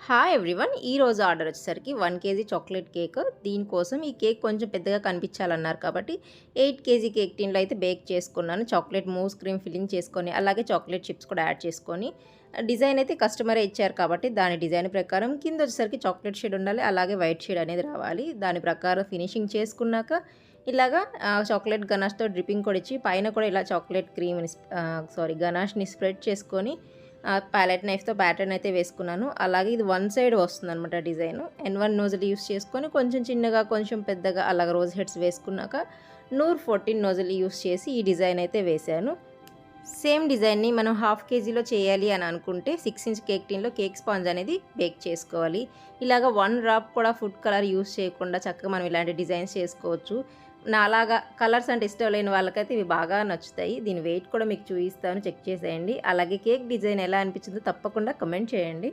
Hi everyone. ఈరోజు order వచ్చేసరికి 1 KG chocolate cake. దీనికోసం ఈ కేక్ కొంచెం పెద్దగా కనిపించాలన్నారు కాబట్టి 8 కేజీ కేక్ టిన్‌లో అయితే బేక్ చేసుకున్నాను. చాక్లెట్ మూస్ క్రీమ్ ఫిల్లింగ్ చేసుకొని, అలాగే చాక్లెట్ చిప్స్ కూడా యాడ్ చేసుకొని, డిజైన్ అయితే కస్టమరే ఇచ్చారు కాబట్టి దాని డిజైన్ ప్రకారం కింద వచ్చేసరికి చాక్లెట్ షేడ్ ఉండాలి. అలాగే వైట్ షేడ్ అనేది రావాలి. దాని ప్రకారం ఫినిషింగ్ చేసుకున్నాక ఇలాగా చాక్లెట్ గనాష్‌తో డ్రిప్పింగ్ కూడా ఇచ్చి పైన కూడా ఇలా చాక్లెట్ క్రీమ్‌ని గనాష్‌ని స్ప్రెడ్ చేసుకొని ప్యాలెట్ నైఫ్‌తో ప్యాటర్న్ అయితే వేసుకున్నాను. అలాగే ఇది వన్ సైడ్ వస్తుందనమాట డిజైను. N1 నోజిల్ యూజ్ చేసుకొని కొంచెం చిన్నగా, కొంచెం పెద్దగా అలాగ రోజ్ హెడ్స్ వేసుకున్నాక నూర్ 14 నోజిల్ యూజ్ చేసి ఈ డిజైన్ అయితే వేశాను. సేమ్ డిజైన్‌ని మనం హాఫ్ కేజీలో చేయాలి అని అనుకుంటే 6 ఇంచ్ కేక్ టిన్‌లో కేక్ స్పాంజ్ అనేది బేక్ చేసుకోవాలి. ఇలాగ 1 డ్రాప్ కూడా ఫుడ్ కలర్ యూజ్ చేయకుండా చక్కగా మనం ఇలాంటి డిజైన్స్ చేసుకోవచ్చు. నాలాగా కలర్స్ అంటే ఇష్టం లేని వాళ్ళకైతే ఇవి బాగా నచ్చుతాయి. దీని వెయిట్ కూడా మీకు చూపిస్తాను, చెక్ చేసేయండి. అలాగే కేక్ డిజైన్ ఎలా అనిపించిందో తప్పకుండా కామెంట్ చేయండి.